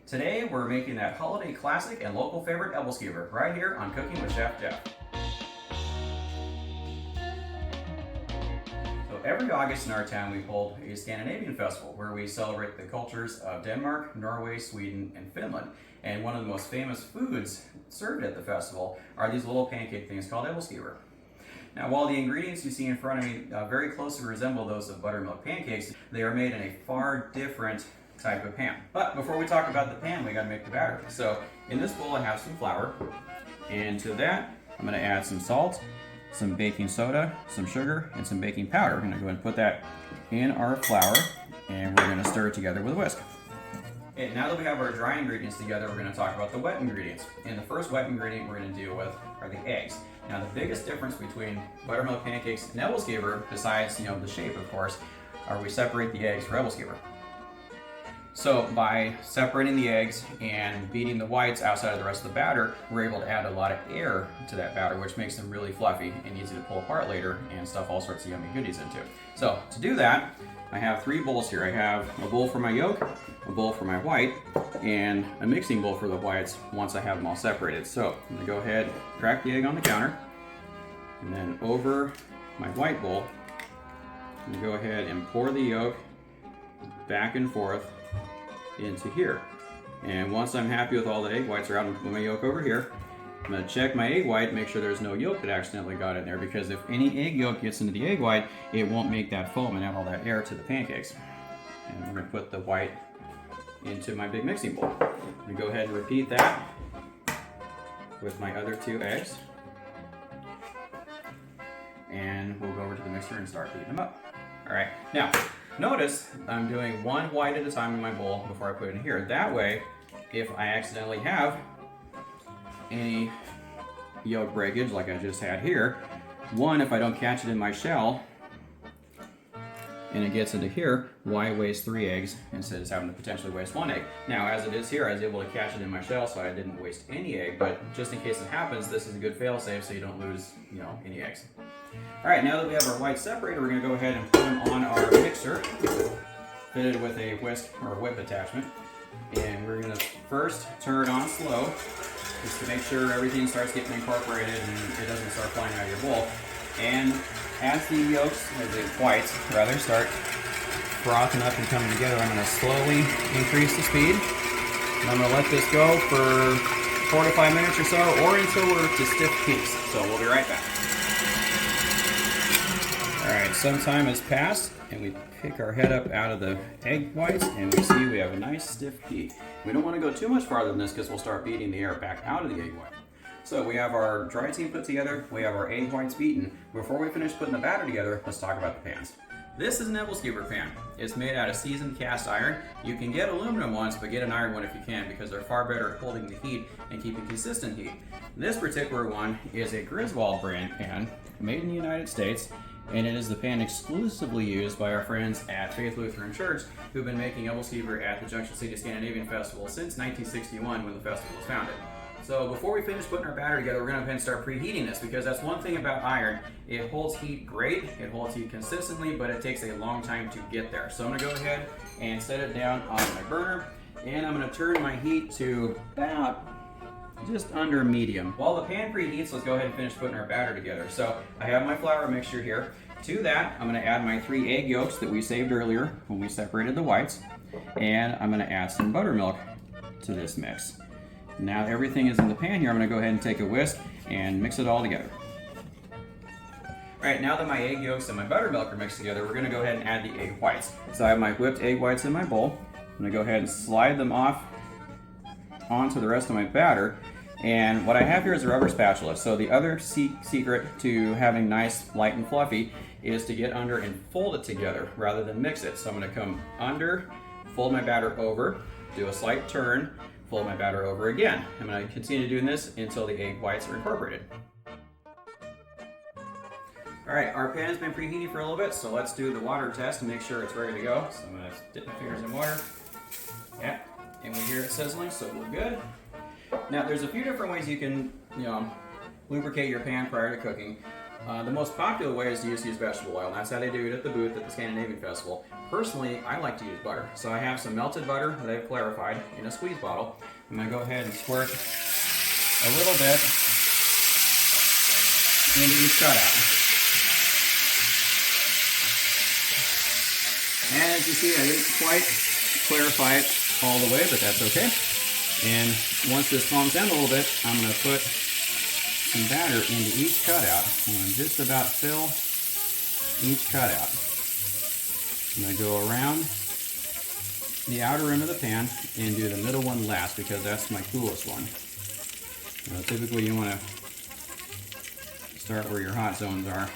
Today we're making that holiday classic and local favorite Æbleskiver right here on Cooking with Chef Jeff. So every August in our town we hold a Scandinavian Festival where we celebrate the cultures of Denmark, Norway, Sweden, and Finland. And one of the most famous foods served at the festival are these little pancake things called Æbleskiver. Now, while the ingredients you see in front of me very closely resemble those of buttermilk pancakes, they are made in a far different type of pan. But before we talk about the pan, we gotta make the batter. So in this bowl I have some flour, and to that I'm gonna add some salt, some baking soda, some sugar, and some baking powder. We're gonna go ahead and put that in our flour, and we're gonna stir it together with a whisk. And now that we have our dry ingredients together, we're gonna talk about the wet ingredients. And the first wet ingredient we're gonna deal with are the eggs. Now the biggest difference between buttermilk pancakes and Æbleskiver, besides the shape of course, are we separate the eggs for Æbleskiver. So by separating the eggs and beating the whites outside of the rest of the batter, we're able to add a lot of air to that batter, which makes them really fluffy and easy to pull apart later and stuff all sorts of yummy goodies into. So to do that, I have 3 bowls here. I have a bowl for my yolk, a bowl for my white, and a mixing bowl for the whites once I have them all separated. So I'm gonna go ahead, crack the egg on the counter, and then over my white bowl, I'm gonna go ahead and pour the yolk back and forth into here. And once I'm happy with all the egg whites are out, I'm gonna put my yolk over here. I'm gonna check my egg white, make sure there's no yolk that accidentally got in there, because if any egg yolk gets into the egg white, it won't make that foam and add all that air to the pancakes. And we're gonna put the white into my big mixing bowl. I'm gonna go ahead and repeat that with my other 2 eggs. And we'll go over to the mixer and start beating them up. All right, now, notice I'm doing 1 white at a time in my bowl before I put it in here. That way, if I accidentally have any yolk breakage like I just had here, if I don't catch it in my shell and it gets into here, why waste 3 eggs instead of just having to potentially waste 1 egg? Now, as it is here, I was able to catch it in my shell, so I didn't waste any egg, but just in case it happens, this is a good fail-safe so you don't lose, any eggs. All right, now that we have our whites separated, we're gonna go ahead and put them on our mixer, fitted with a whisk or a whip attachment. And we're gonna first turn it on slow, just to make sure everything starts getting incorporated and it doesn't start flying out of your bowl. And as the yolks, or the whites rather, start frothing up and coming together, I'm gonna slowly increase the speed. And I'm gonna let this go for 4 to 5 minutes or so, or until we're to stiff peaks. So we'll be right back. All right, some time has passed, and we pick our head up out of the egg whites, and we see we have a nice stiff peak. We don't want to go too much farther than this because we'll start beating the air back out of the egg white. So we have our dry team put together, we have our egg whites beaten. Before we finish putting the batter together, let's talk about the pans. This is an Æbleskiver pan. It's made out of seasoned cast iron. You can get aluminum ones, but get an iron one if you can, because they're far better at holding the heat and keeping consistent heat. This particular one is a Griswold brand pan, made in the United States, and it is the pan exclusively used by our friends at Faith Lutheran Church, who've been making Æbleskiver at the Junction City Scandinavian Festival since 1961 when the festival was founded. So before we finish putting our batter together, we're going to go ahead and start preheating this, because that's one thing about iron. It holds heat great, it holds heat consistently, but it takes a long time to get there. So I'm going to go ahead and set it down on my burner, and I'm going to turn my heat to about just under medium. While the pan preheats, let's go ahead and finish putting our batter together. So I have my flour mixture here. To that, I'm going to add my 3 egg yolks that we saved earlier when we separated the whites, and I'm going to add some buttermilk to this mix. Now everything is in the pan here. I'm going to go ahead and take a whisk and mix it all together. All right, now that my egg yolks and my buttermilk are mixed together, we're going to go ahead and add the egg whites. So I have my whipped egg whites in my bowl. I'm going to go ahead and slide them off onto the rest of my batter. And what I have here is a rubber spatula. So the other secret to having nice, light, and fluffy is to get under and fold it together rather than mix it. So I'm going to come under, fold my batter over, do a slight turn, fold my batter over again. I'm going to continue doing this until the egg whites are incorporated. All right, our pan has been preheating for a little bit, so let's do the water test to make sure it's ready to go. So I'm going to dip my fingers in water. Yeah, and we hear it sizzling, so we're good. Now, there's a few different ways you can, lubricate your pan prior to cooking. The most popular way is to use vegetable oil, and that's how they do it at the booth at the Scandinavian Festival. Personally, I like to use butter. So I have some melted butter that I've clarified in a squeeze bottle. I'm going to go ahead and squirt a little bit into each cutout. And as you see, I didn't quite clarify it all the way, but that's okay. And once this calms down a little bit, I'm going to put some batter into each cutout. I'm going to just about fill each cutout. I'm going to go around the outer rim of the pan and do the middle one last because that's my coolest one. Typically you want to start where your hot zones are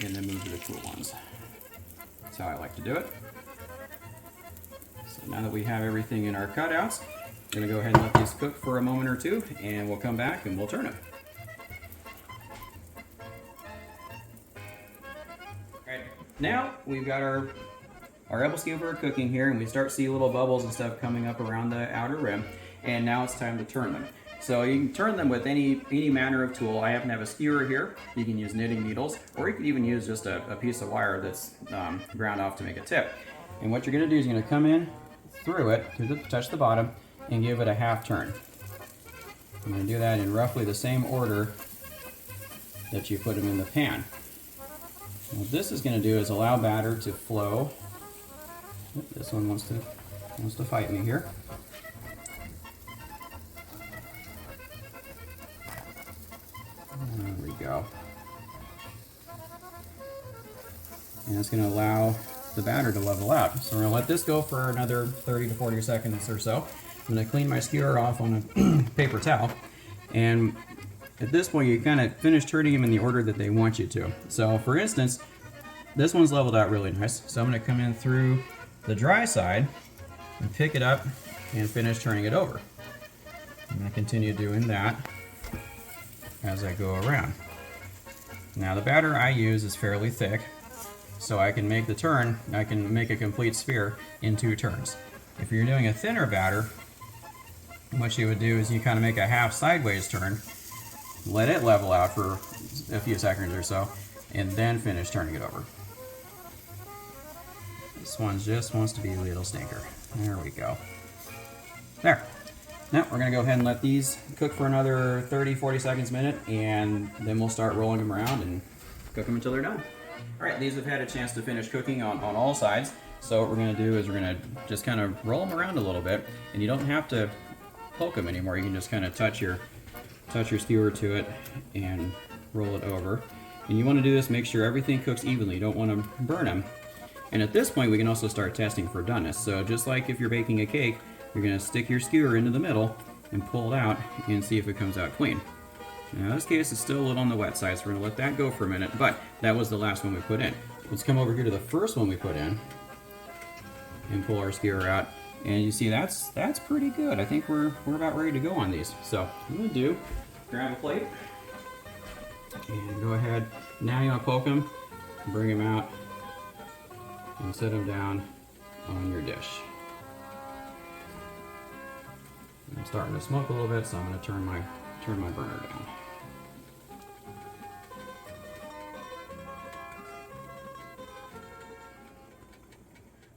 and then move to the cool ones. That's how I like to do it. So now that we have everything in our cutouts, I'm going to go ahead and let these cook for a moment or two, and we'll come back and we'll turn it. Alright, now we've got our Æbleskiver cooking here, and we start to see little bubbles and stuff coming up around the outer rim, and now it's time to turn them. So you can turn them with any manner of tool. I happen to have a skewer here. You can use knitting needles, or you can even use just a piece of wire that's ground off to make a tip. And what you're going to do is you're going to come in through it, touch the bottom, and give it a half turn. I'm going to do that in roughly the same order that you put them in the pan. What this is going to do is allow batter to flow. This one wants to fight me here. There we go. And it's going to allow the batter to level out. So we're going to let this go for another 30 to 40 seconds or so. I'm going to clean my skewer off on a paper towel. And at this point, you kind of finish turning them in the order that they want you to. So for instance, this one's leveled out really nice. So I'm going to come in through the dry side and pick it up and finish turning it over. I'm going to continue doing that as I go around. Now the batter I use is fairly thick, so I can make the turn, I can make a complete sphere in 2 turns. If you're doing a thinner batter, what you would do is you kind of make a half sideways turn, let it level out for a few seconds or so, and then finish turning it over. This one just wants to be a little stinker. There we go. There. Now we're going to go ahead and let these cook for another 30-40 seconds, minute, and then we'll start rolling them around and cook them until they're done. Alright, these have had a chance to finish cooking on all sides. So what we're going to do is we're going to just kind of roll them around a little bit, and you don't have to poke them anymore. You can just kind of touch your skewer to it and roll it over. And you want to do this, make sure everything cooks evenly. You don't want to burn them. And at this point we can also start testing for doneness. So just like if you're baking a cake, you're going to stick your skewer into the middle and pull it out and see if it comes out clean. Now in this case it's still a little on the wet side, so we're going to let that go for a minute, but that was the last one we put in. Let's come over here to the first one we put in and pull our skewer out, and you see that's pretty good. I think we're about ready to go on these. So what I'm going to do, grab a plate and go ahead. Now you want to poke them, bring them out, and set them down on your dish. I'm starting to smoke a little bit, so I'm going to turn my burner down.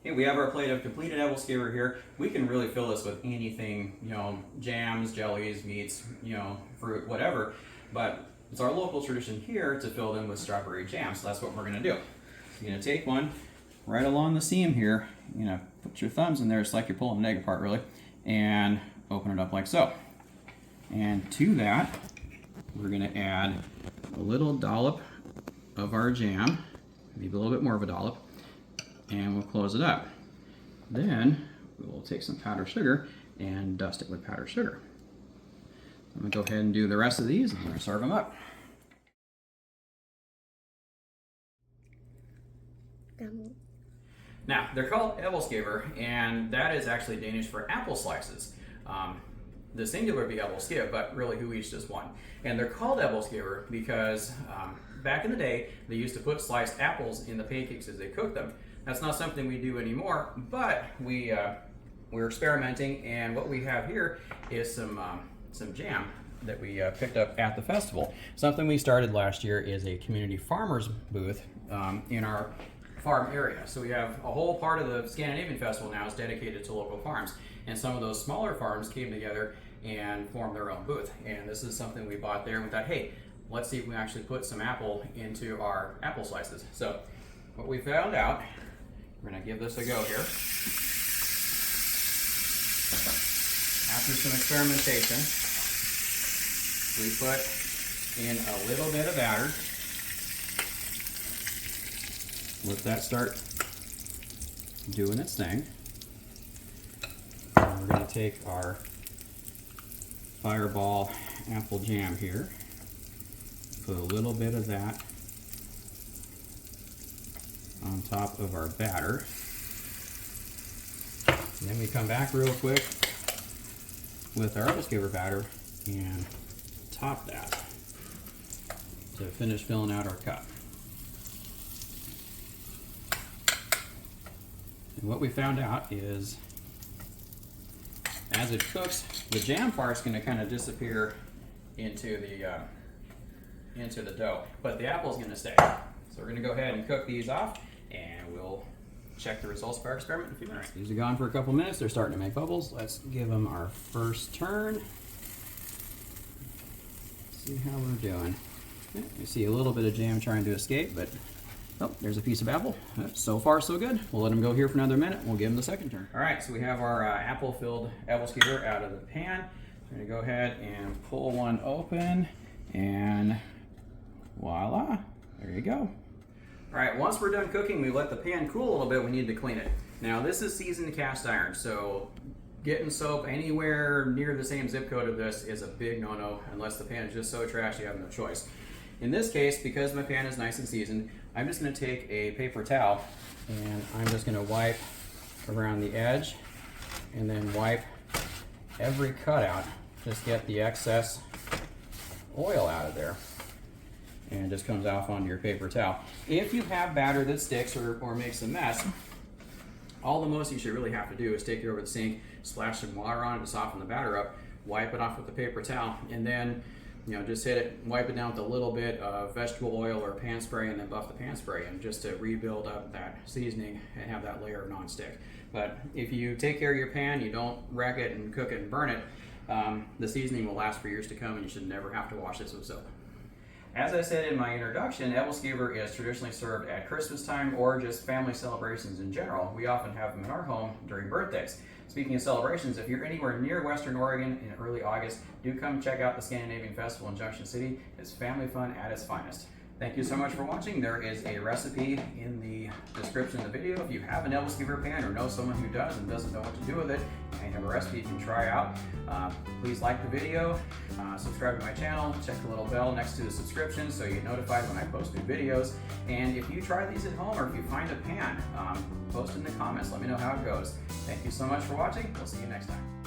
Okay, we have our plate of completed Æbleskiver here. We can really fill this with anything, you know, jams, jellies, meats, you know, fruit, whatever. But it's our local tradition here to fill them with strawberry jam, so that's what we're going to do. So you're going to take one right along the seam here, you know, put your thumbs in there, it's like you're pulling an egg apart really, and open it up like so. And to that, we're going to add a little dollop of our jam, maybe a little bit more of a dollop, and we'll close it up. Then we'll take some powdered sugar and dust it with powdered sugar. I'm going to go ahead and do the rest of these, and I'm going to serve them up. Now, they're called Æbleskiver, and that is actually Danish for apple slices. The singular would be Æbleskiv, but really who eats just one. And they're called Æbleskiver because back in the day, they used to put sliced apples in the pancakes as they cooked them. That's not something we do anymore, but we're experimenting, and what we have here is some jam that we picked up at the festival. Something we started last year is a community farmers booth in our farm area. So we have a whole part of the Scandinavian Festival now is dedicated to local farms, and some of those smaller farms came together and formed their own booth. And this is something we bought there and we thought, hey, let's see if we actually put some apple into our apple slices. So what we found out, we're gonna give this a go here. After some experimentation, we put in a little bit of batter. Let that start doing its thing. And we're going to take our Fireball apple jam here, put a little bit of that on top of our batter. And then we come back real quick with our Æbleskiver batter and top that to finish filling out our cup. And what we found out is as it cooks, the jam part's going to kind of disappear into the dough, but the apple's going to stay. So we're going to go ahead and cook these off, and we'll check the results of our experiment in a few minutes. These are gone for a couple minutes. They're starting to make bubbles. Let's give them our first turn. See how we're doing. You see a little bit of jam trying to escape, but oh, there's a piece of apple. So far, so good. We'll let them go here for another minute. We'll give them the second turn. All right, so we have our apple-filled Æbleskiver out of the pan. I'm going to go ahead and pull one open, and voila, there you go. All right, once we're done cooking, we let the pan cool a little bit. We need to clean it. Now, this is seasoned cast iron, so getting soap anywhere near the same zip code of this is a big no-no, unless the pan is just so trashy you have no choice. In this case, because my pan is nice and seasoned, I'm just going to take a paper towel and I'm just going to wipe around the edge and then wipe every cutout. Just get the excess oil out of there, and it just comes off onto your paper towel. If you have batter that sticks or makes a mess, all the most you should really have to do is take it over the sink, splash some water on it to soften the batter up, wipe it off with the paper towel, and then just hit it, wipe it down with a little bit of vegetable oil or pan spray, and then buff the pan spray in just to rebuild up that seasoning and have that layer of non-stick. But if you take care of your pan, you don't wreck it and cook it and burn it, the seasoning will last for years to come, and you should never have to wash this with soap. As I said in my introduction, Æbleskiver is traditionally served at Christmas time or just family celebrations in general. We often have them in our home during birthdays. Speaking of celebrations, if you're anywhere near Western Oregon in early August, do come check out the Scandinavian Festival in Junction City. It's family fun at its finest. Thank you so much for watching. There is a recipe in the description of the video. If you have an Æbleskiver pan or know someone who does and doesn't know what to do with it, I have a recipe you can try out. Please like the video, subscribe to my channel, check the little bell next to the subscription so you get notified when I post new videos. And if you try these at home or if you find a pan, post in the comments. Let me know how it goes. Thank you so much for watching. We'll see you next time.